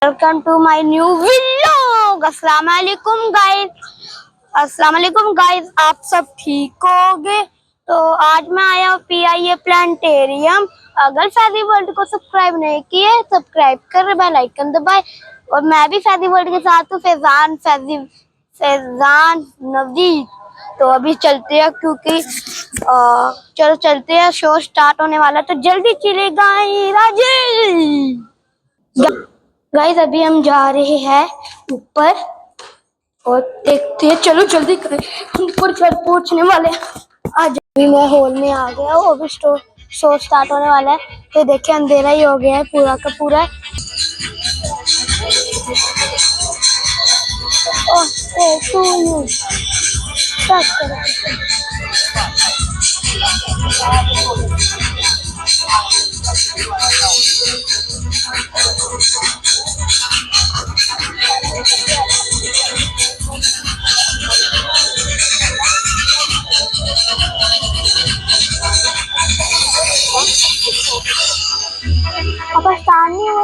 Welcome to my new vlog. अस्सलाम वालेकुम guys, आप सब ठीक होगे? तो आज मैं आया हूँ PIA प्लांटेरियम। अगर फैजी वर्ल्ड को सब्सक्राइब नहीं किए, सब्सक्राइब कर बेल आइकन दबाए। और मैं भी फैजी वर्ल्ड के साथ हूँ, फैजान नवजीत। तो अभी चलते हैं क्योंकि चलो चलते हैं, शो स्टार्ट होने वाला, तो जल्दी चले गाइस। अभी हम जा रहे हैं ऊपर और देखते हैं। चलो जल्दी करें, हम ऊपर चल पहुंचने वाले हैं। आज अभी मैं हॉल में आ गया हूँ, अभी शो स्टार्ट होने वाला है। तो देखिए अंधेरा ही हो गया है पूरा का पूरा। अब आसान नहीं है।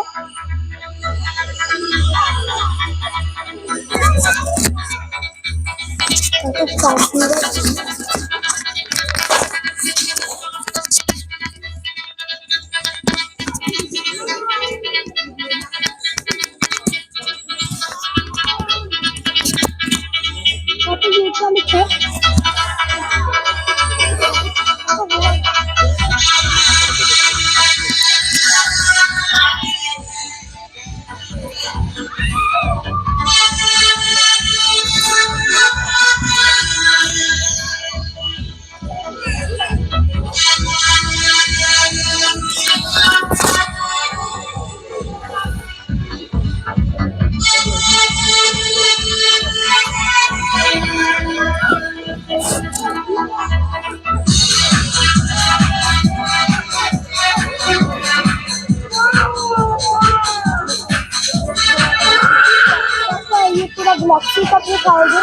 ये पूरा ब्लॉक्सी कप में खाओगे?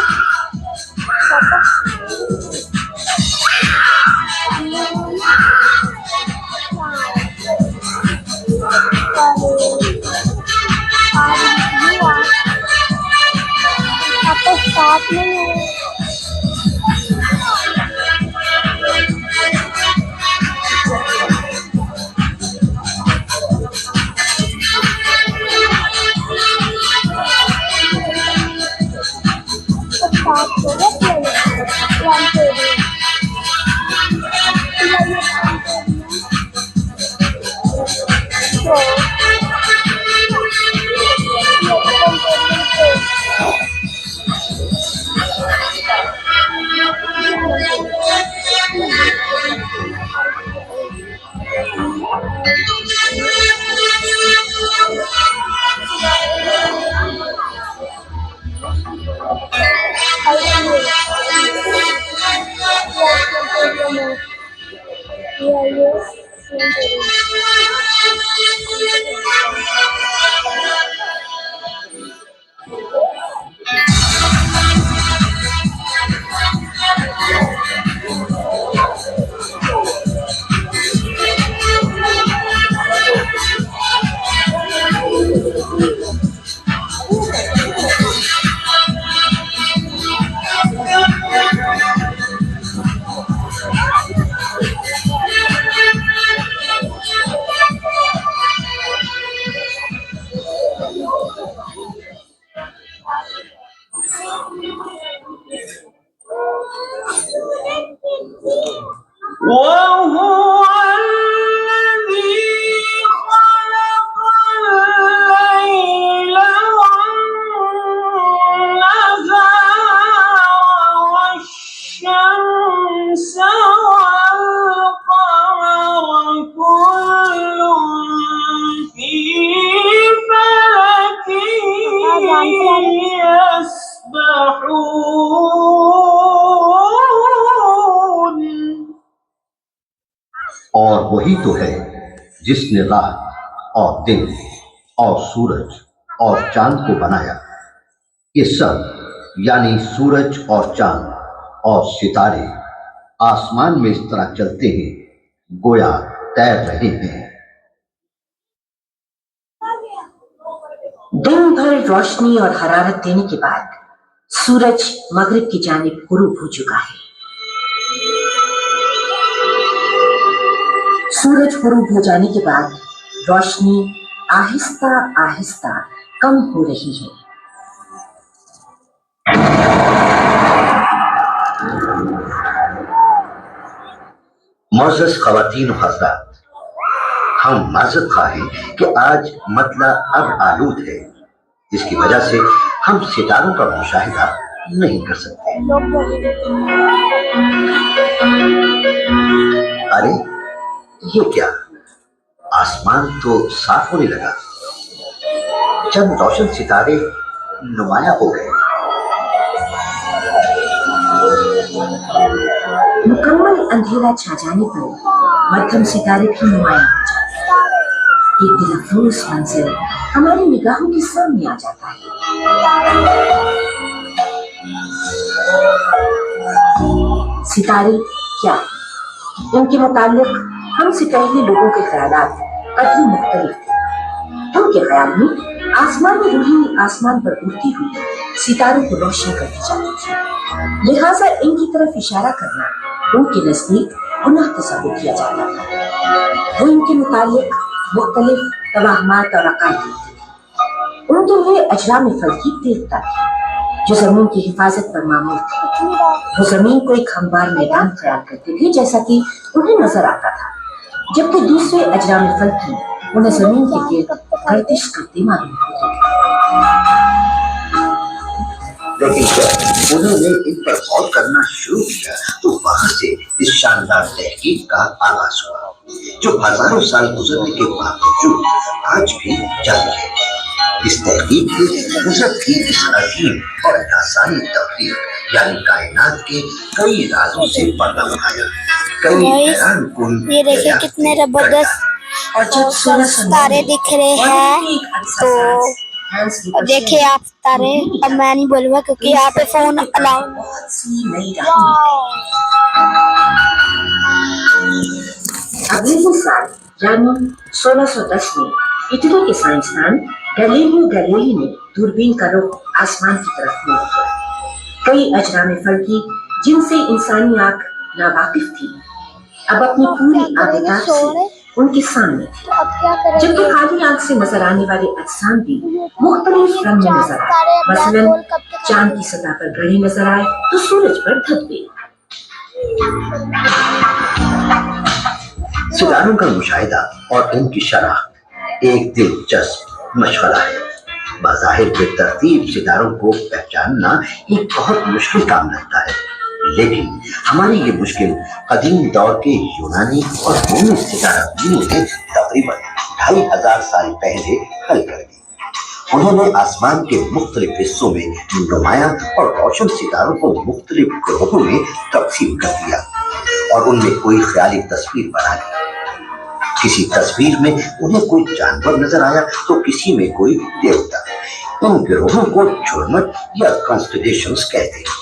आप तो साथ में हो। وهو الذي خلق الليل والنهار والشمس والقمر كل في فلك يسبحون. اور وہی تو ہے جس نے رات اور دن اور سورج اور چاند کو بنایا۔ یہ سب یعنی سورج اور چاند اور ستارے آسمان میں اس طرح چلتے ہیں گویا تیر رہے ہیں۔ दिन भर रोशनी और हरारत देने के बाद सूरज मगरिब की जानिब गुरूब हो चुका है। सूरज गुरूब हो जाने के बाद रोशनी आहिस्ता आहिस्ता कम हो रही है। मोअज़्ज़ज़ ख़वातीन और हज़रात, हम माज़रत ख़्वाह हैं कि आज मतला अब आलूद है, जिसकी वजह से हम सितारों का मुशाहिदा नहीं कर सकते। अरे ये क्या, आसमान तो साफ होने लगा, चंद रोशन सितारे नुमाया हो गए। मुकम्मल अंधेरा छा जाने पर मध्यम सितारे भी नुमाया हो जाते हैं। एक दिलअफरोज मंजर हमारी निगाहों के सामने आ जाता है। सितारे क्या हैं? इनके मुतालिक हमसे पहले लोगों के ख्यालात कतई मुख्तलिफ थे। उनके ख्याल में आसमान में रोहिणी आसमान पर उड़ती हुई सितारों को रोशन करती जाती थी, लिहाजा इनकी तरफ इशारा करना उनके नजदीक गुनाह तस्वुर किया जाता था। वो इनके मुतालिक मुख्तलिफ तवाहमात और अकायद थे। उनके लिए अजराम फल्की देवता थे जो जमीन की हिफाजत पर मामूल थे। वो जमीन को एक हमवार मैदान ख्याल करते थे जैसा कि उन्हें नजर आता था, जबकि दूसरे अजराम फल्की उन्हें जमीन के गिर्द गर्दिश करते मालूम होते थे। लेकिन जब उन्होंने इन पर गौर करना शुरू किया तो वहां से इस शानदार तहकीक का आगाज हुआ, जो हजारों साल गुजरने के बावजूद आज भी जारी है। इस तहकीक ने कुदरत की इस अजीम और लासानी तख्लीक यानी कायनात के कई राजों से पर्दा उठाया, कई हैरानकुन ये देखिए कितने जबरदस्त और जब तारे दिख रहे हैं, तो देखिए आप तारे। अब मैं नहीं बोलूंगा क्योंकि यहाँ पे फोन अलाउ। अगले ही साल यानी 1610 में इटली के साइंसदान गैलीलियो गैलीली ने दूरबीन का रुख आसमान की तरफ मोड़ दिया। कई अजराम फल्की जिनसे इंसानी आंख नावाकिफ थी अब अपनी पूरी आबिदात से उनके सामने थी, जबकि खाली आंख से नजर आने वाले अजसाम भी मुख्तलिफ रंग में नजर आए। मसलन चांद की सतह पर ग्रह नजर आए तो सूरज पर धब्बे। सितारों का मुशाहिदा और इनकी शनाख्त एक दिलचस्प मशगला है। बाज़ाहिर बेतरतीब सितारों को पहचानना एक बहुत मुश्किल काम लगता है, लेकिन हमारी ये मुश्किल कदीम दौर के यूनानी और रोमी सितारा बीनों ने तकरीबन 2500 साल पहले हल कर दी। उन्होंने आसमान के मुख्तलिफ हिस्सों में नुमाया और रोशन सितारों को मुख्तलिफ ग्रोहों में तकसीम कर दिया और उनमें कोई ख्याली तस्वीर बना दी। किसी तस्वीर में उन्हें कोई जानवर नजर आया तो किसी में कोई देवता। इन ग्रोहों को झुरमट या कॉन्स्टेलेशंस कहते हैं।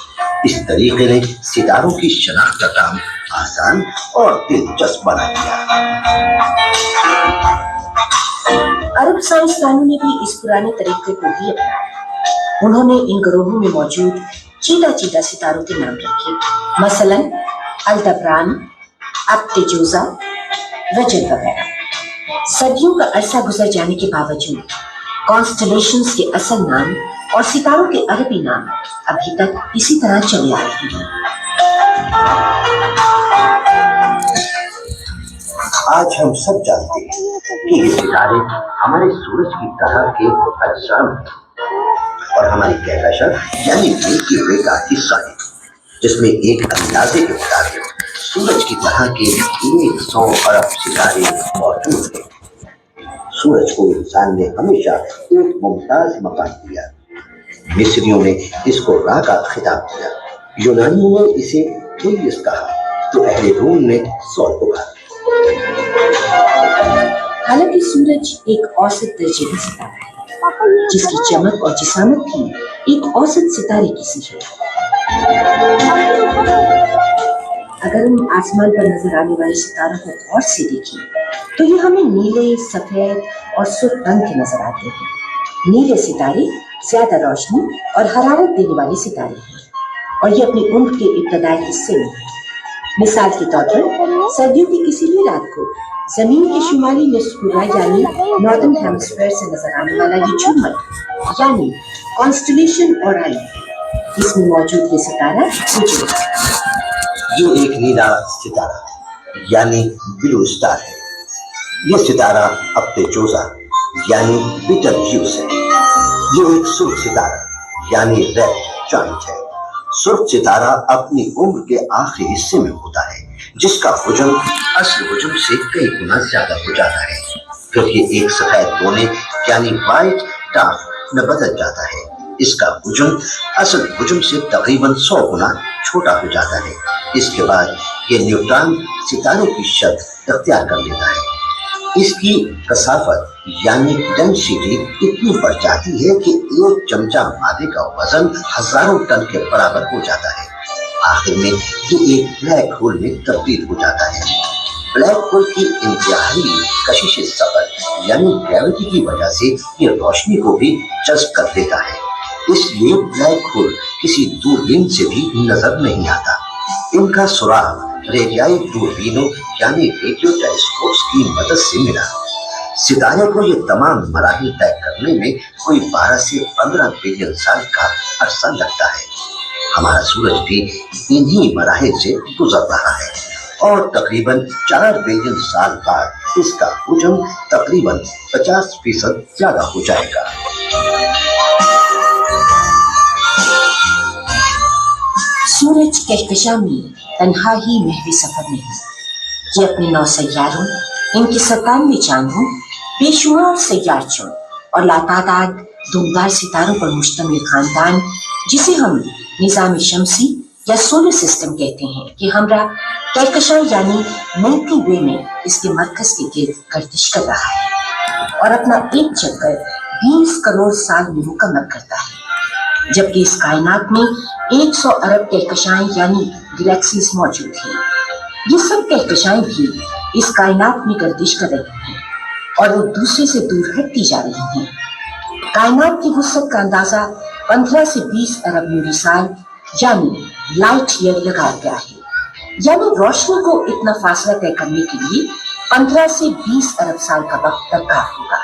इस तरीके ने सितारों की शनाख्त का काम आसान और दिलचस्प बना दिया। अरब साइंसदानों ने भी इस पुराने तरीके को ही अपनाया। उन्होंने इन ग्रोहों में मौजूद चीता चीता सितारों के नाम रखे, मसलन अल्दब्रान, अब्तेजोजा, रजब वगैरह। सदियों का अरसा गुजर जाने के बावजूद कॉन्स्टेलेशंस के असल नाम और सितारों के अरबी नाम अभी तक इसी तरह चले आ रहे हैं। आज हम सब जानते हैं कि ये सितारे हमारे सूरज की तरह के अजसाम हैं और हमारी कहकशां यानी मिल्की वे का हिस्सा है, जिसमें एक अंदाजे के मुताबिक सूरज की तरह के 100 अरब सितारे मौजूद हैं। सूरज को इंसान ने हमेशा एक मुमताज मकाम दिया। मिस्रियों ने इसको रा का खिताब दिया, यूनानियों ने इसे पुलिस कहा तो अहले रोम ने सौर को कहा। हालांकि सूरज एक औसत दर्जे का सितारा है, जिसकी चमक और जिसामत भी एक औसत सितारे की सी है। अगर हम आसमान पर नजर आने वाले सितारों को गौर से देखें तो ये हमें नीले, सफेद और सुर्ख रंग के नजर आते हैं। नीले सितारे ज्यादा रोशनी और हरारत देने वाले सितारे हैं और ये अपनी उम्र के इब्तदाई हिस्से में हैं। मिसाल के तौर पर सर्दियों की किसी भी रात को जमीन के शुमाली निस्फ पूरा यानी नॉर्दर्न हेमिस्फीयर से नजर आने वाला ये झूमर यानी कॉन्स्टलेशन और आई, इसमें मौजूद ये सितारा मुझे ये एक नीला सितारा यानी ब्लू स्टार है। ये सितारा अपतेजोजा यानी बिटर ज्यूस है। ये एक सुर्ख सितारा यानी रेड जॉइंट है। सुर्ख सितारा अपनी उम्र के आखिरी हिस्से में होता है, जिसका हुजम असल हुजम से कई गुना ज्यादा हो जाता है। फिर ये एक सफेद कोने यानी व्हाइट डार्क में बदल जाता है। इसका हुजम असल हुजम से तकरीबन 100 गुना छोटा हो जाता है। इसके बाद ये न्यूट्रॉन सितारों की शक्ल अख्तियार कर लेता है। इसकी कसाफत यानी डेंसिटी इतनी बढ़ जाती है कि एक चमचा मादे का वजन हजारों टन के बराबर हो जाता है। आखिर में ये एक ब्लैक होल में तब्दील हो जाता है। ब्लैक होल की इंतहाई कशिश सफर यानी ग्रेविटी की वजह से ये रोशनी को भी जज्ब कर देता है। इसलिए ब्लैक होल किसी दूरबीन से भी नजर नहीं आता। इनका सुराग रेडियाई दूरबीनों यानी रेडियो टेलीस्कोप्स की मदद से मिला। सितारे को ये तमाम मराहिल तय करने में कोई 12 से 15 बिलियन साल का अरसा लगता है। हमारा सूरज भी इन्हीं मराहिल से गुजर रहा है और तकरीबन 4 बिलियन साल बाद इसका हुजम तकरीबन 50% ज्यादा हो जाएगा। सूरज कहकशां में तन्हा ही महवी सफर नहीं, ये अपने 9 सैयारों, इनके 97 चांदों, बेशुमार सैयारचों और लातादाद धुमदार सितारों पर मुश्तमिल खानदान जिसे हम निजाम शमसी या सोलर सिस्टम कहते हैं कि हमरा कहकशां यानी मिल्की वे में इसके मरकज के गिर्द गर्दिश कर रहा है और अपना एक चक्कर 20 करोड़ साल में मुकम्मल करता है, जबकि इस कायनात में 100 अरब कहकशाएं यानी गैलेक्सीज मौजूद हैं। ये सब कहकशाएं भी इस कायनात में गर्दिश कर रही हैं और वो दूसरे से दूर हटती जा रही हैं। कायनात की वुसअत का अंदाजा 15 से 20 अरब नूरी साल यानी लाइट ईयर लगाया गया है, यानी रोशनी को इतना फासला तय करने के लिए 15 से 20 अरब साल का वक्त दरकार होगा।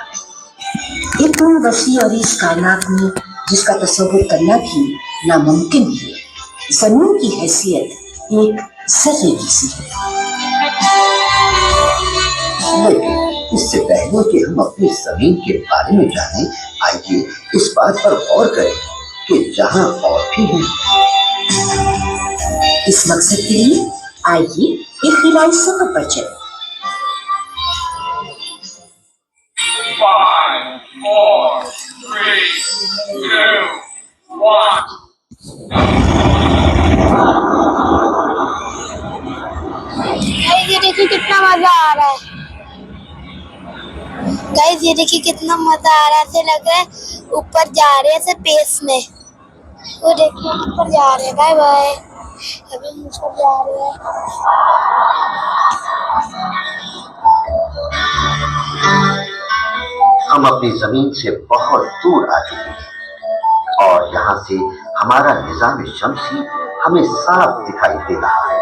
इतनी वसी और इस कायनात में जिसका तस्वुर करना भी नामुमकिन है, जमीन की हैसियत एक जर्रे की सी है। लेकिन इससे पहले कि हम अपनी जमीन के बारे में जानें, आइए इस बात पर गौर करें कि जहां और भी हैं। इस मकसद के लिए आइए एक खिलाई सफर पर चलें। 5, 4, 3, 2, 1. गाइस ये देखिए कितना मजा आ रहा है। गाइस ये देखिए कितना मजा आ रहा है, ऐसे लग रहा है ऊपर जा रहे हैं स्पेस में। वो देखिए ऊपर जा रहे हैं। बाय बाय, अभी हम ऊपर जा रहे हैं। हम अपनी जमीन से बहुत दूर आ चुके हैं और यहाँ से हमारा निजाम शमसी हमें साफ दिखाई दे रहा है।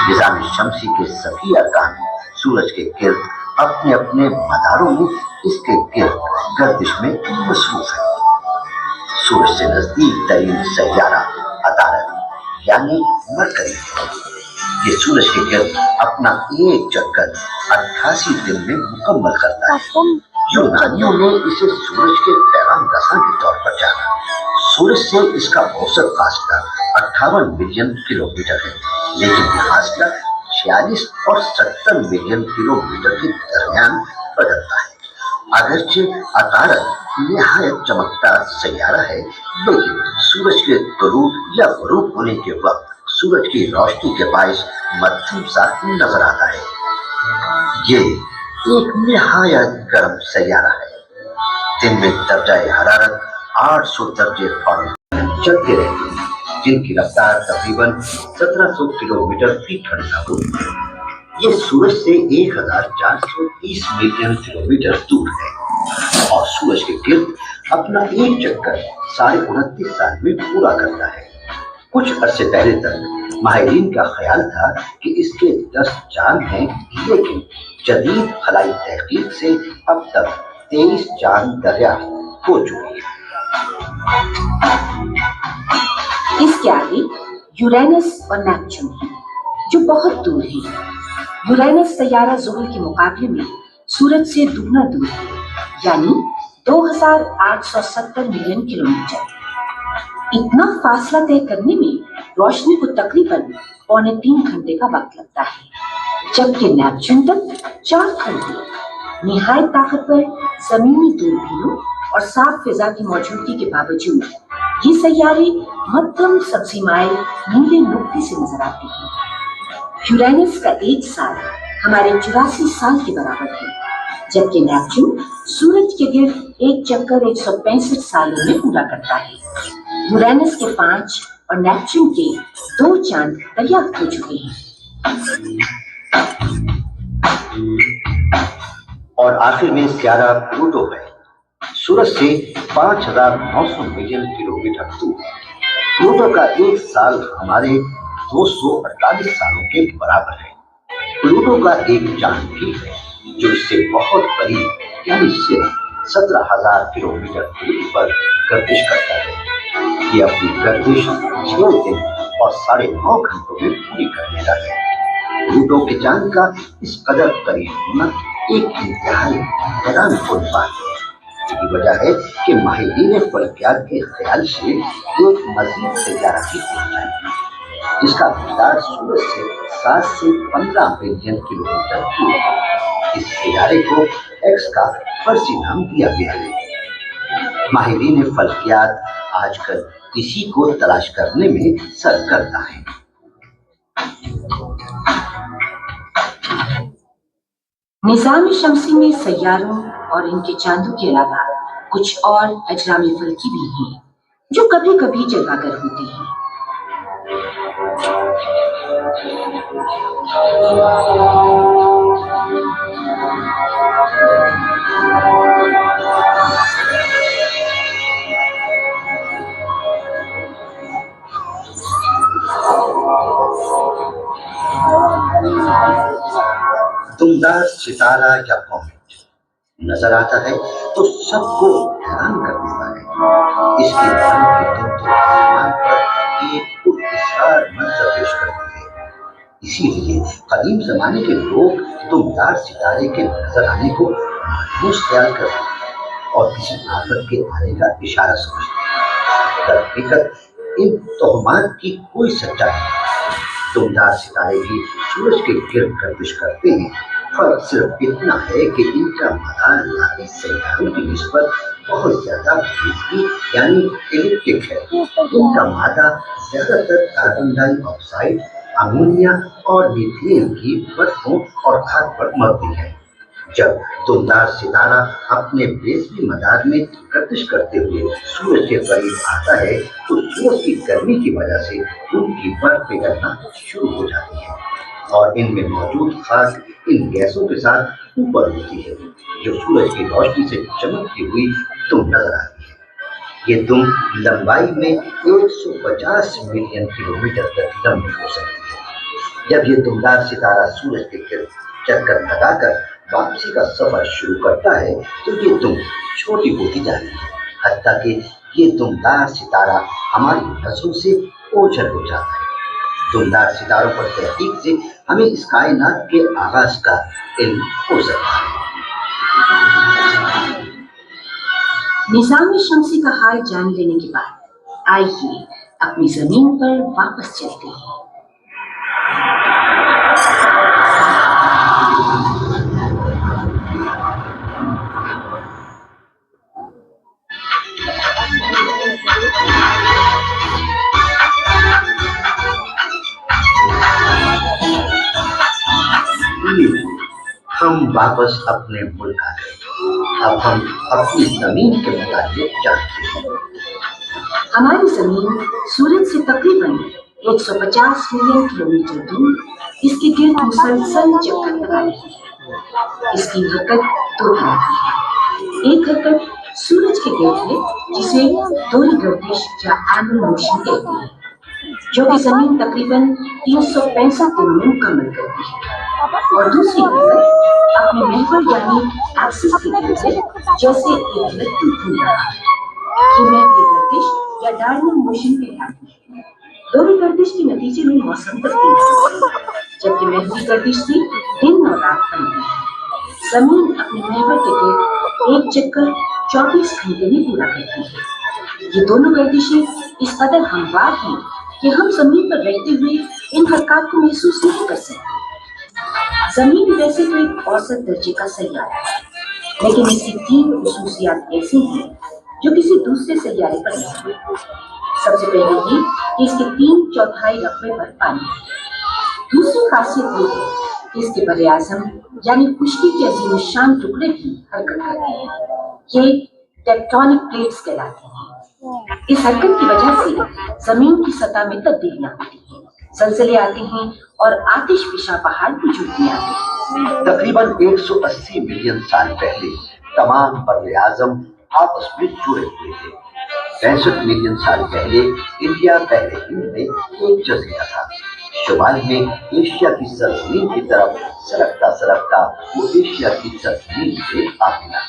निजाम शमसी के सभी अरकान सूरज के गिर्द अपने अपने मदारों में इसके गिर्द गर्दिश में मसरूफ है। सूरज से नजदीक तरीन सैयारा अतारत यानी मरकरी है। ये सूरज के गिर्द अपना एक चक्कर 88 दिन में मुकम्मल करता है। यूनानियों ने इसे सूरज के पैगाम रसां के तौर पर जाना। सूरज से इसका औसत फासला 58 मिलियन किलोमीटर है, लेकिन यह फासला 46 और 70 मिलियन किलोमीटर के दरमियान बदलता है। अगरचे अतारत निहायत चमकदार सैयारा है, लेकिन सूरज के तुलू या गुरूब होने के वक्त सूरज की रोशनी के बायस मध्यम सा नजर आता है। ये एक निहायत गर्म सैयारा है। दिन में दर्जाए हरारत 800 दर्जे फॉरेनहाइट चलते रहते हैं, जिनकी रफ्तार तकरीबन 1700 किलोमीटर फी घंटा होती है। ये सूरज से 1430 मिलियन किलोमीटर दूर है और सूरज के गिर्द अपना एक चक्कर 29.5 साल में पूरा करता है। कुछ अरसे पहले तक माहिरीन का ख्याल था कि इसके 10 चांद हैं, लेकिन जदीद खलाई तहकीक से अब तक 23 चांद दरियाफ्त हो चुकी है। इसके आगे यूरेनस और नेपच्यून है, जो बहुत दूर है। यूरेनस सैयारा ज़ुहल के मुकाबले में सूरज से दुगना दूर है, यानी 2870 मिलियन किलोमीटर। इतना फासला तय करने में रोशनी को तकरीबन 3.25 घंटे का वक्त लगता है, जबकि नेपच्यून तक 4 घंटे। निहायत ताकतवर जमीनी दूरबीनों और साफ फिजा की मौजूदगी के बावजूद ये सैयारे मध्यम सब्जी माइल नीले नुक्ते से नजर आते हैं। यूरेनस का एक साल हमारे 84 साल के बराबर है, जबकि नेपच्यून सूरज के गिर्द एक चक्कर 165 सालों में पूरा करता है। यूरेनस के 5 और नेपच्यून के 2 चांद दरियाफ्त हो चुके हैं। और आखिर में सियारा प्लूटो है, सूरज से 5900 मिलियन किलोमीटर दूर। प्लूटो का एक साल हमारे 248 सालों के बराबर है। प्लूटो का एक चांद भी है जो इससे बहुत करीब, यानी सिर्फ 17,000 किलोमीटर दूरी पर गर्दिश करता है। ये अपनी गर्दिश 6 दिन और 9.5 घंटों में पूरी कर लेता है। प्लूटो के चांद का इस कदर करीब होना एक इंतहाई हैरानकुन बात है। की वजह है कि माहिरीन फल्कियात के ख्याल से एक मजीद सैयारा भी खोजा है, जिसका मिकदार सूरज से 7 से 15 बिलियन किलोमीटर दूर है। इस सैयारे को एक्स का फर्जी नाम दिया गया है। माहिरीन फल्कियात आजकल इसी को तलाश करने में सरगर्दा है। निज़ाम शमसी में सैयारों और इनके चांदों के अलावा कुछ और अजराम फल्की भी हैं, जो कभी कभी जलवागर होते हैं। दुमदार सितारा या कॉमेट नजर आता है तो सबको हैरान कर देता है। इसकी रंग की धुन तो आसमान पर एक पुरअसरार मंजर पेश करती है। इसीलिए कदीम जमाने के लोग दुमदार सितारे के नजर आने को मायूस ख्याल करते हैं और किसी आफत के आने का इशारा समझते हैं। दरहकीकत इन तोहमात की कोई सच्चाई नहीं। दुमदार सितारे भी सूरज के गिर्द गर्दिश करते हैं। फर्क सिर्फ इतना है कि इनका मदार बाकी सैयारों की निस्बत बहुत ज्यादा बिजली यानी इलिप्टिक है। इनका मादा ज्यादातर कार्बन डाइऑक्साइड, अमोनिया और मीथेन की परतों और खाद पर मबनी है। जब दुमदार सितारा अपने बेसवी मदार में गर्दिश करते हुए सूरज के करीब आता है तो सूरज की गर्मी की वजह से उनकी बर्फ पिघलना शुरू हो जाती है और इनमें मौजूद खाद इन गैसों के साथ ऊपर उठती है, जो सूरज की रोशनी से चमकती हुई दुम नजर आती है। ये दुम लंबाई में 150 मिलियन किलोमीटर तक लंबी हो सकती है। जब ये दुमदार सितारा सूरज के गिर्द चक्कर लगाकर वापसी का सफर शुरू करता है तो ये दुम छोटी होती जाती है, हत्ता कि ये दुमदार सितारा हमारी नजरों से ओझल हो जाता है। दुमदार सितारों पर तहकीक से हमें इस कायनात के आगाज का इल्म हो सकता है। निज़ाम शमसी का हाल जान लेने के बाद आइए अपनी जमीन पर वापस चलते हैं। हम वापस अपने मुल्क आ गए। अब हम अपनी जमीन के मुताबिक जानते हैं। हमारी जमीन सूरज से तकरीबन 150 मिलियन किलोमीटर दूर इसके गिर्द मुसलसल चक्कर लगा रही है। इसकी हरकत दो तरह की है। एक हरकत सूरज के गिर्द है जिसे दोहरी गर्दिश या एनुअल मोशन कहते हैं, जो कि जमीन तकरीबन 365 दिनों में मुकम्मल करती है। और दूसरी हरकत अपने महवर यानी एक्सिस के गिर्द है, जैसे एक व्यक्ति घूम रहा है। ये महवी गर्दिश या डायनल मोशन कहलाती है। दोहरी गर्दिश के नतीजे में मौसम तब्दील होता है, जबकि महवी गर्दिश से दिन और रात बनती है। जमीन अपने महवर के गिर्द एक चक्कर 24 घंटे में पूरा करती है। ये दोनों गर्दिशें इस कदर हमवार हैं कि हम जमीन पर रहते हुए इन हरकत को महसूस नहीं कर सकते। जमीन वैसे तो एक औसत दर्जे का सैयारा है, लेकिन इसकी 3 खसूसियात ऐसी हैं जो किसी दूसरे सैयारे पर नहीं है। सबसे पहले ये कि इसके 3/4 रकबे पर पानी है। दूसरी खासियत ये है कि इसके बरे आजम यानी खुश्की के अजीम शान टुकड़े भी हरकत करते हैं। ये टेक्टोनिक प्लेट्स कहलाती हैं। इस हरकत की वजह से जमीन की सतह में तब्दीलियां होती हैं, जलजले आते हैं और आतिशफिशा पहाड़ वजूद में आते हैं। तकरीबन 180 मिलियन साल पहले तमाम बर्रे आजम आपस में जुड़े हुए थे। 65 मिलियन साल पहले इंडिया पहले हिंद में एक जजीरा था। शुमाल में एशिया की सरजमीन की तरफ सरकता सरकता वो एशिया की सरजमीन से आ मिला।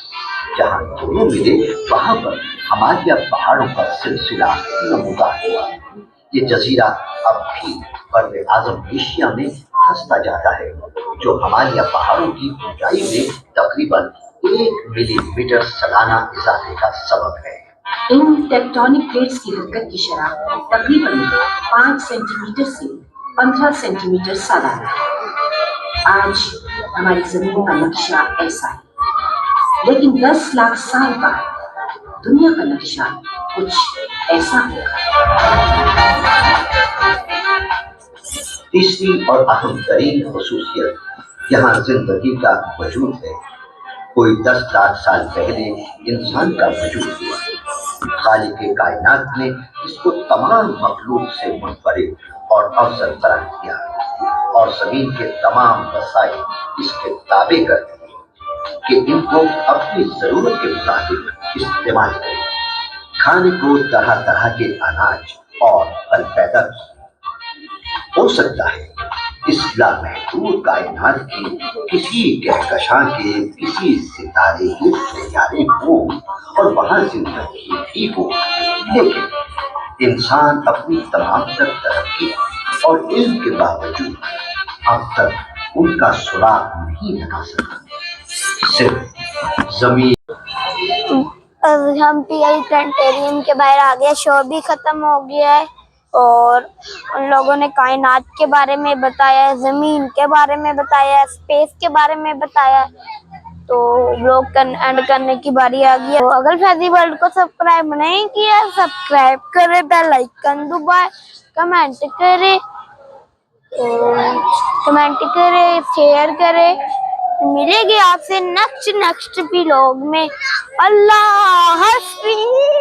जहाँ दोनों मिले वहां पर हिमालय पहाड़ों का सिलसिला नमूदार हुआ। ये जजीरा अब भी बर्रे आजम एशिया में धंसता जाता है, जो हिमालय पहाड़ों की ऊंचाई में तकरीबन 1 मिलीमीटर सालाना इजाफे का सबब है। इन टेक्टोनिक प्लेट्स की हरकत की शरह तकरीबन 5 सेंटीमीटर से 15 सेंटीमीटर सालाना है। आज हमारी जमीन का नक्शा ऐसा है, लेकिन 10 लाख साल बाद दुनिया का नक्शा कुछ ऐसा होगा। तीसरी और अहम तरीन खसूसियत यहाँ जिंदगी का वजूद है। कोई 10 लाख साल पहले इंसान का वजूद हुआ। खालिक कायनात ने इसको तमाम मखलूक से मुनफरिद और अफजल करार किया और जमीन के तमाम वसाइल इसके ताबे कर दिए कि इनको अपनी जरूरत के मुताबिक इस्तेमाल करें। खाने को तरह तरह के अनाज और फल पैदा हो सकता है। इस लामहदूद कायनात की किसी कहकशां के किसी सितारे के सैयारे हो और वहां जिंदगी भी हो, लेकिन इंसान अपनी तमाम तक तरक्की और इल्म के बावजूद अब तक उनका सुराग नहीं लगा सका। सिर्फ जमीन। अब हम पीआई प्लानिटेरियम के बाहर आ गए। शो भी खत्म हो गया है और उन लोगों ने कायनात के बारे में बताया, जमीन के बारे में बताया, स्पेस के बारे में बताया। तो व्लॉग एंड करने की बारी आ गई है। तो अगर फैजी वर्ल्ड को सब्सक्राइब नहीं किया, सब्सक्राइब करे, बेल आइकन दबाए, कमेंट करे, शेयर करे। मिलेंगे आपसे नेक्स्ट व्लॉग में। अल्लाह हाफिज़।